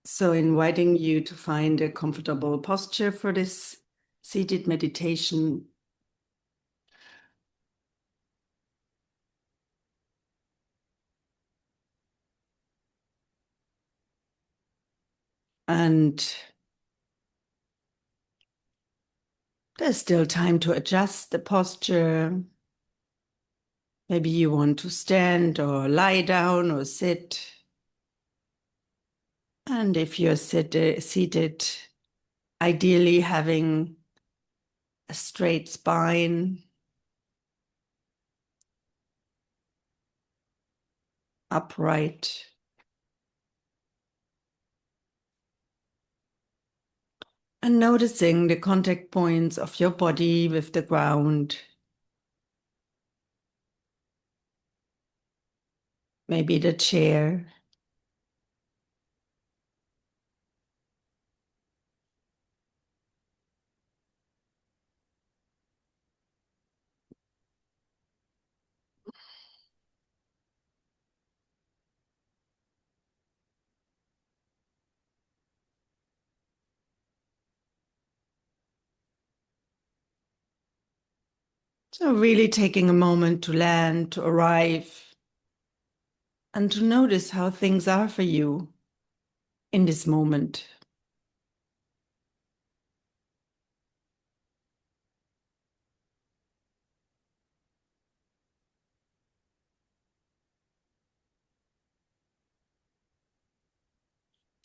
So, inviting you to find a comfortable posture for this seated meditation. And there's still time to adjust the posture. Maybe you want to stand or lie down or sit. And if you're seated, ideally having a straight spine, upright. And noticing the contact points of your body with the ground. Maybe the chair. So really taking a moment to land, to arrive, and to notice how things are for you in this moment.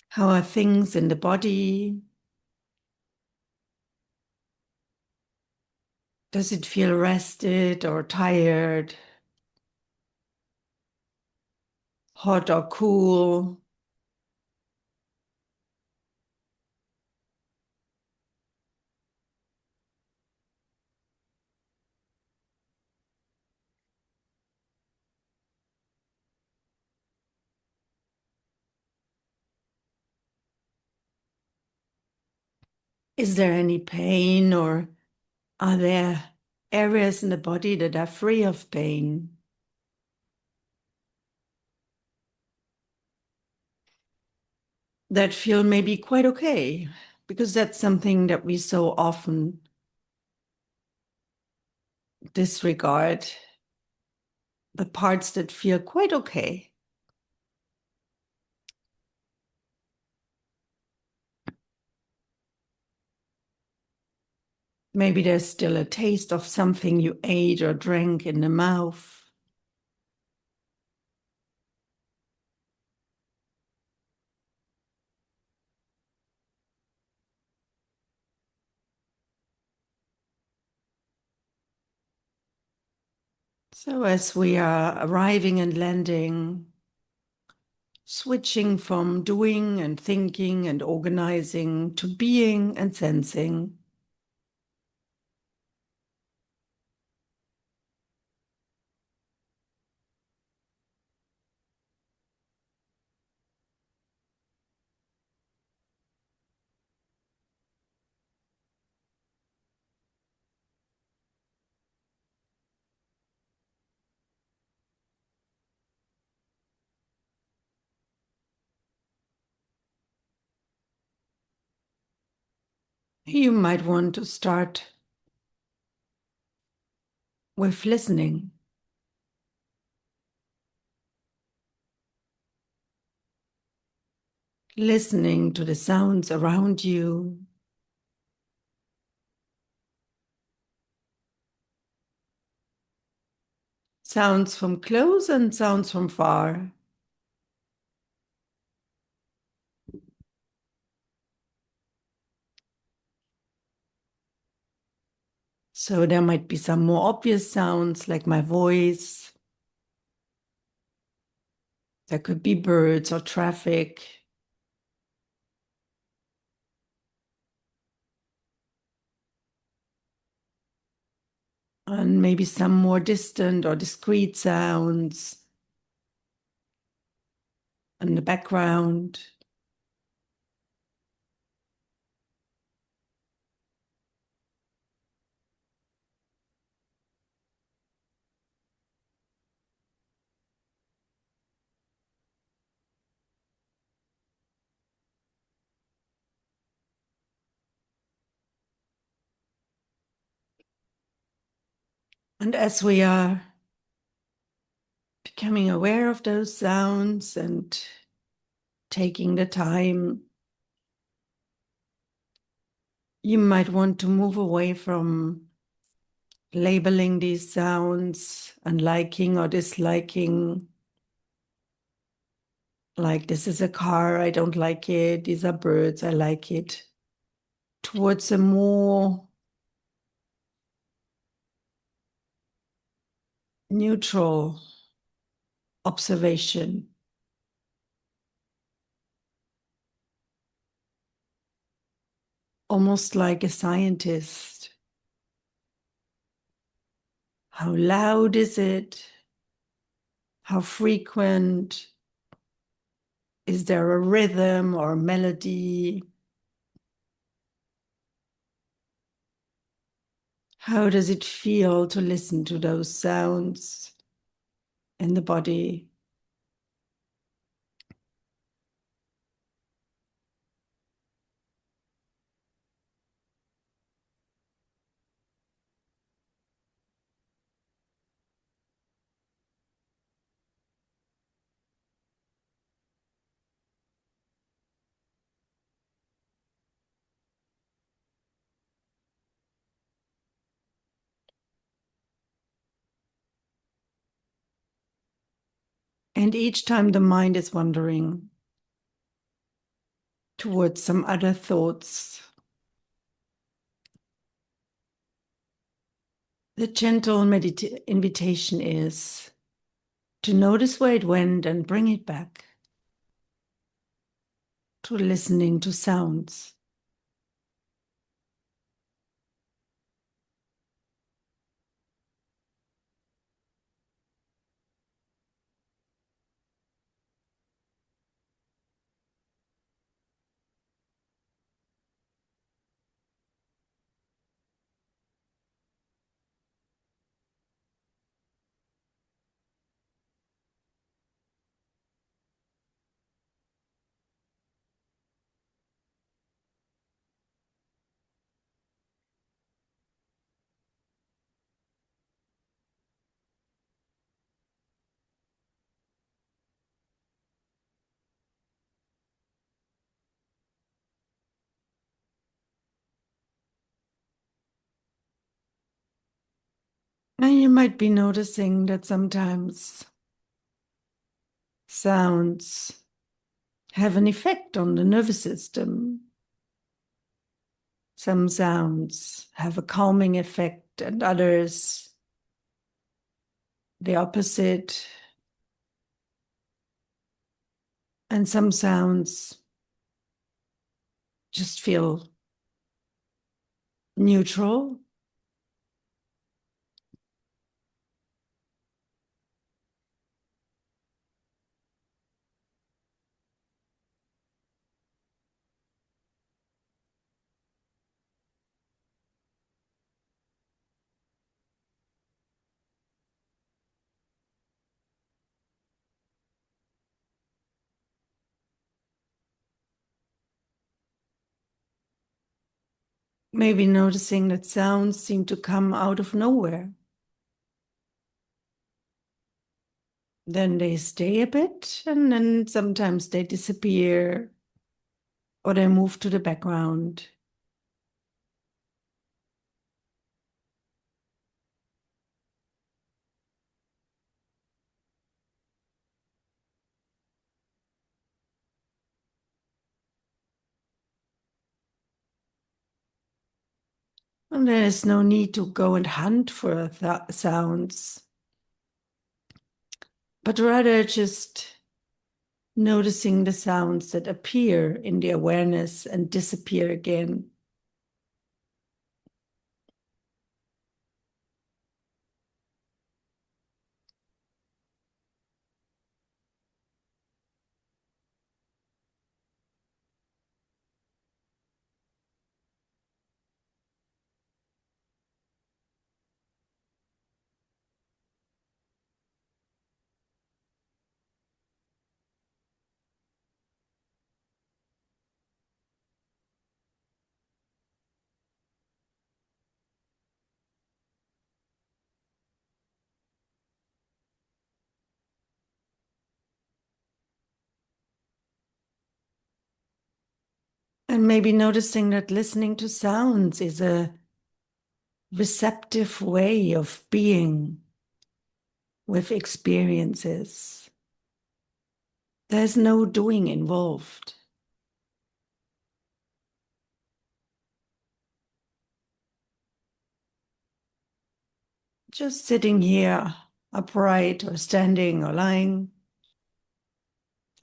How are things in the body? Does it feel rested or tired? Hot or cool? Is there any pain, or are there areas in the body that are free of pain? That feel maybe quite okay, because that's something that we so often disregard, the parts that feel quite okay. Maybe there's still a taste of something you ate or drank in the mouth. So as we are arriving and landing, switching from doing and thinking and organizing to being and sensing. You might want to start with listening. Listening to the sounds around you. Sounds from close and sounds from far. So there might be some more obvious sounds like my voice. There could be birds or traffic. And maybe some more distant or discrete sounds in the background. And as we are becoming aware of those sounds and taking the time, you might want to move away from labeling these sounds and liking or disliking. Like, this is a car, I don't like it. These are birds, I like it. Towards a more neutral observation. Almost like a scientist. How loud is it? How frequent? Is there a rhythm or a melody? How does it feel to listen to those sounds in the body? And each time the mind is wandering towards some other thoughts, the gentle invitation is to notice where it went and bring it back to listening to sounds. And you might be noticing that sometimes sounds have an effect on the nervous system. Some sounds have a calming effect, and others the opposite. And some sounds just feel neutral. Maybe noticing that sounds seem to come out of nowhere. Then they stay a bit, and then sometimes they disappear or they move to the background. And there is no need to go and hunt for sounds, but rather just noticing the sounds that appear in the awareness and disappear again. And maybe noticing that listening to sounds is a receptive way of being with experiences. There's no doing involved. Just sitting here, upright or standing or lying,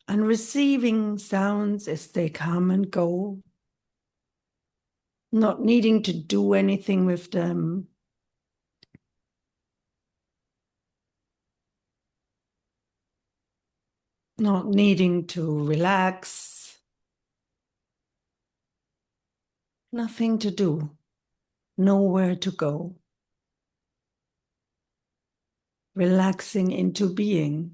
and receiving sounds as they come and go, not needing to do anything with them. Not needing to relax, nothing to do, nowhere to go. Relaxing into being.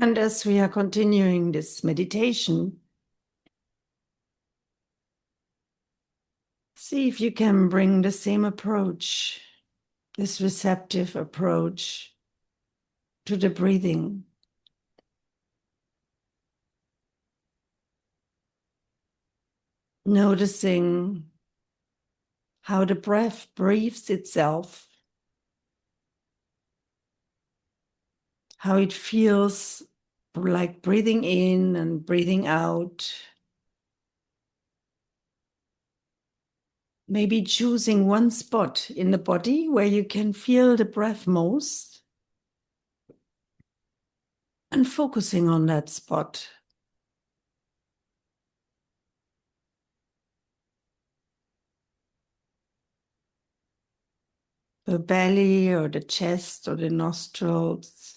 And as we are continuing this meditation, see if you can bring the same approach, this receptive approach to the breathing. Noticing how the breath breathes itself, how it feels like breathing in and breathing out. Maybe choosing one spot in the body where you can feel the breath most and focusing on that spot. The belly or the chest or the nostrils.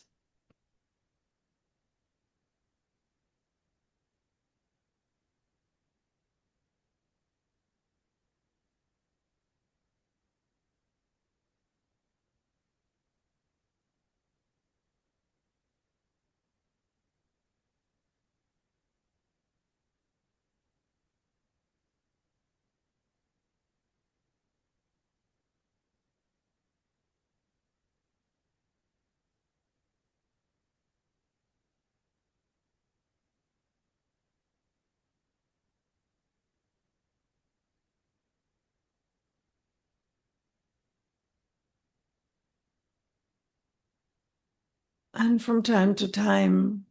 And from time to time,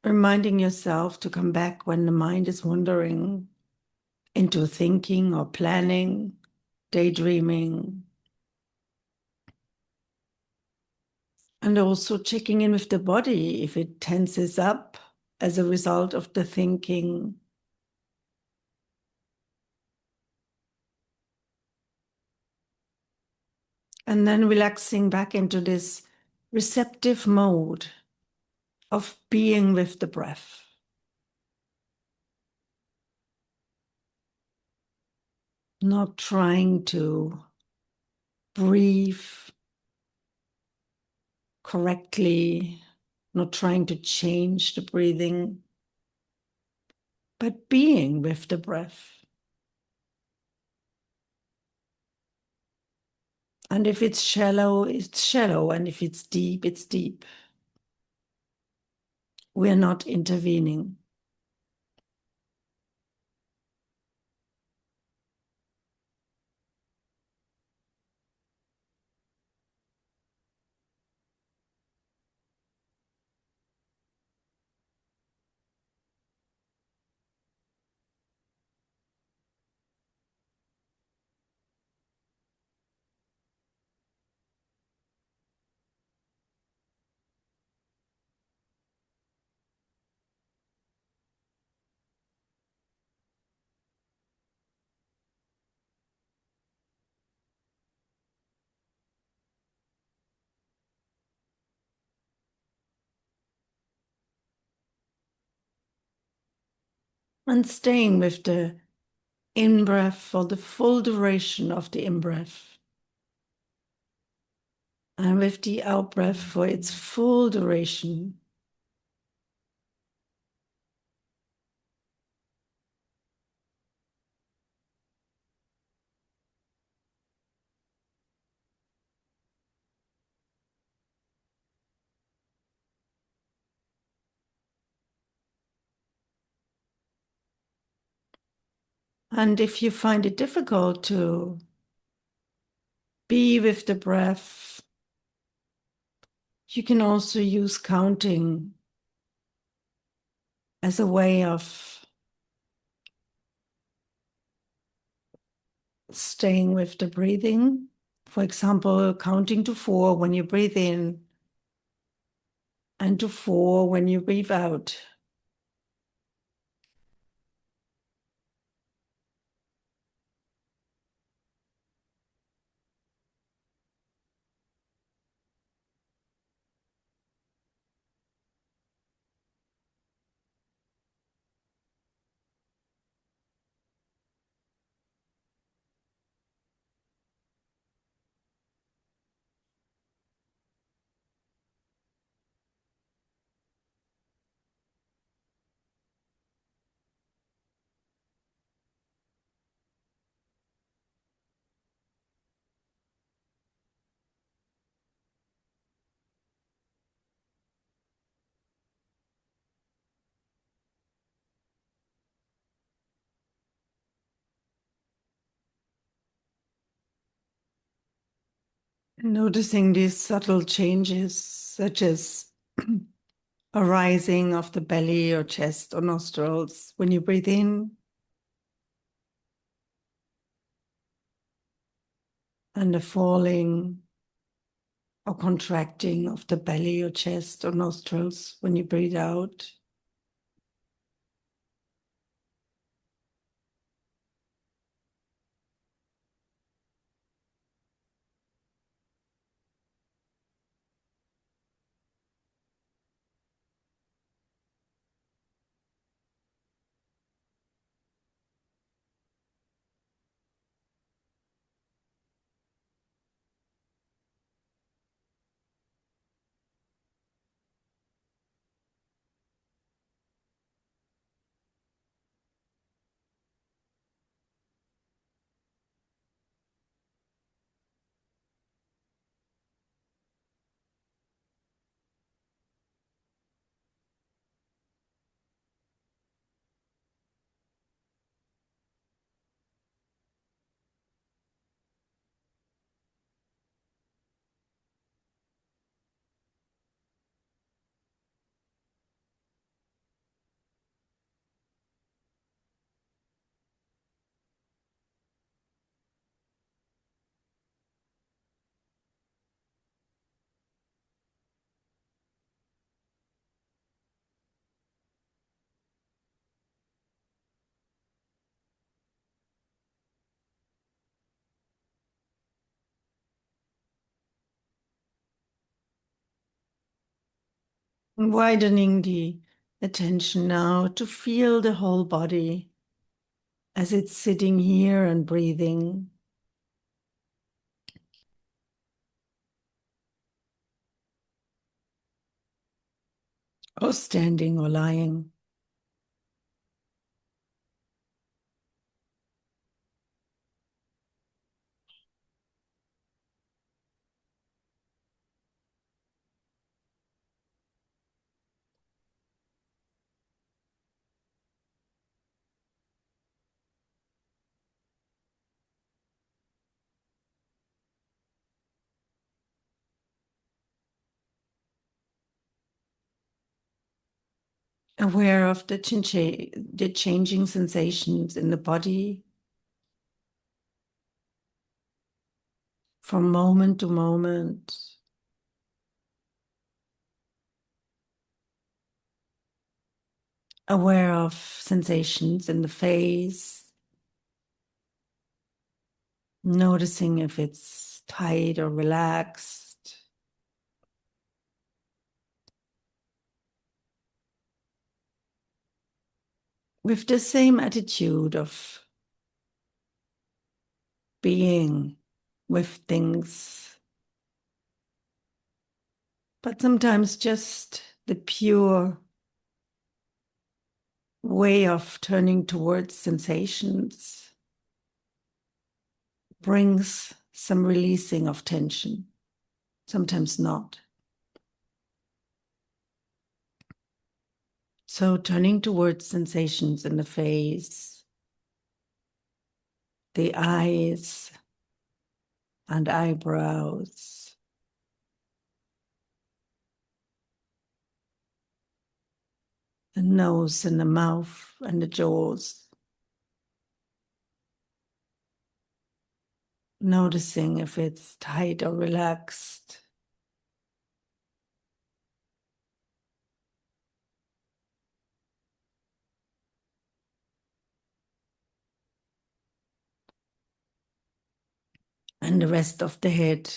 reminding yourself to come back when the mind is wandering into thinking or planning, daydreaming. And also checking in with the body if it tenses up as a result of the thinking. And then relaxing back into this receptive mode of being with the breath. Not trying to breathe correctly, not trying to change the breathing, but being with the breath. And if it's shallow, it's shallow. And if it's deep, it's deep. We're not intervening. And staying with the in-breath for the full duration of the in-breath. And with the out-breath for its full duration. And if you find it difficult to be with the breath, you can also use counting as a way of staying with the breathing. For example, counting to 4 when you breathe in and to 4 when you breathe out. Noticing these subtle changes, such as a rising of the belly or chest or nostrils when you breathe in, and a falling or contracting of the belly or chest or nostrils when you breathe out. And widening the attention now to feel the whole body as it's sitting here and breathing. Or standing or lying. Aware of the changing sensations in the body from moment to moment. Aware of sensations in the face, noticing if it's tight or relaxed. with the same attitude of being with things, but sometimes just the pure way of turning towards sensations brings some releasing of tension, sometimes not. So turning towards sensations in the face, the eyes and eyebrows, the nose and the mouth and the jaws, noticing if it's tight or relaxed. And the rest of the head,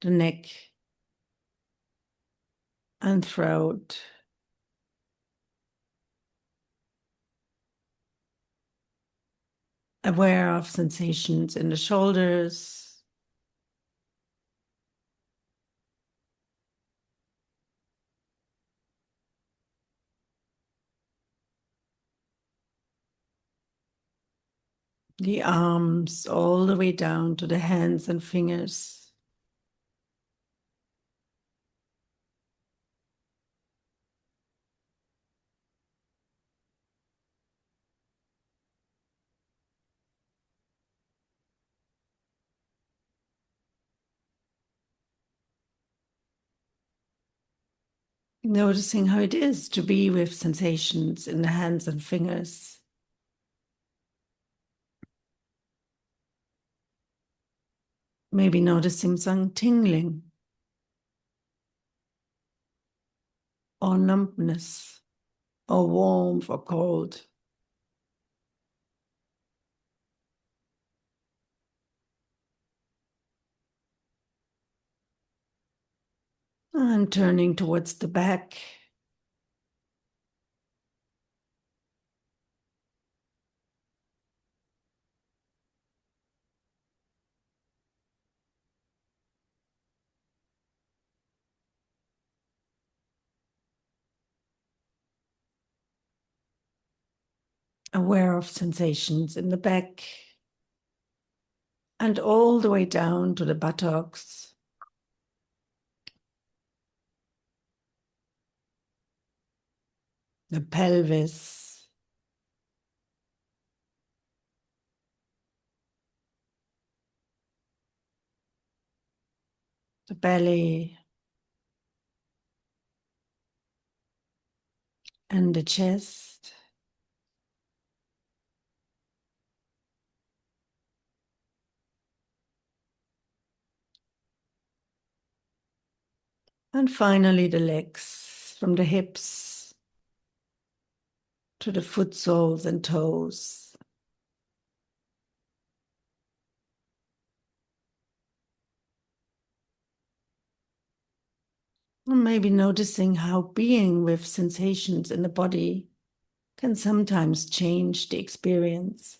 the neck and throat. Aware of sensations in the shoulders, the arms all the way down to the hands and fingers. Noticing how it is to be with sensations in the hands and fingers. Maybe noticing some tingling or numbness or warmth or cold. And turning towards the back. Aware of sensations in the back. And all the way down to the buttocks. The pelvis. The belly. And the chest. And finally, the legs from the hips to the foot soles and toes. And maybe noticing how being with sensations in the body can sometimes change the experience.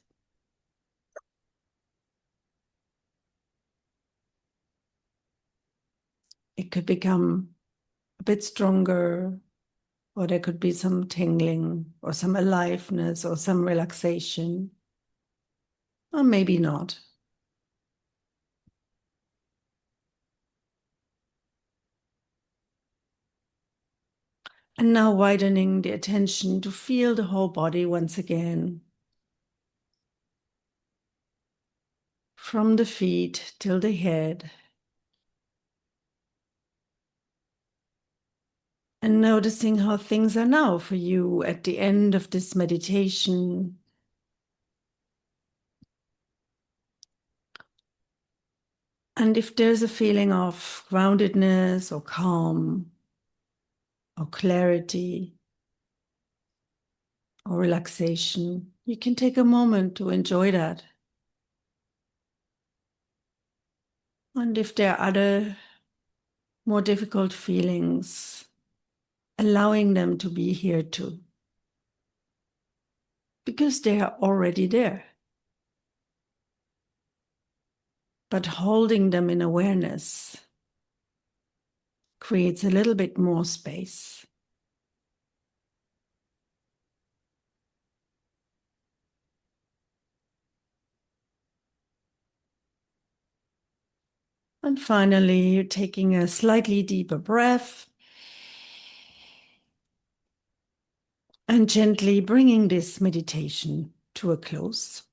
It could become a bit stronger, or there could be some tingling, or some aliveness, or some relaxation, or maybe not. And now widening the attention to feel the whole body once again. From the feet till the head. And noticing how things are now for you at the end of this meditation. And if there's a feeling of groundedness or calm or clarity or relaxation, you can take a moment to enjoy that. And if there are other more difficult feelings, allowing them to be here too. because they are already there. But holding them in awareness creates a little bit more space. And finally, you're taking a slightly deeper breath and gently bringing this meditation to a close.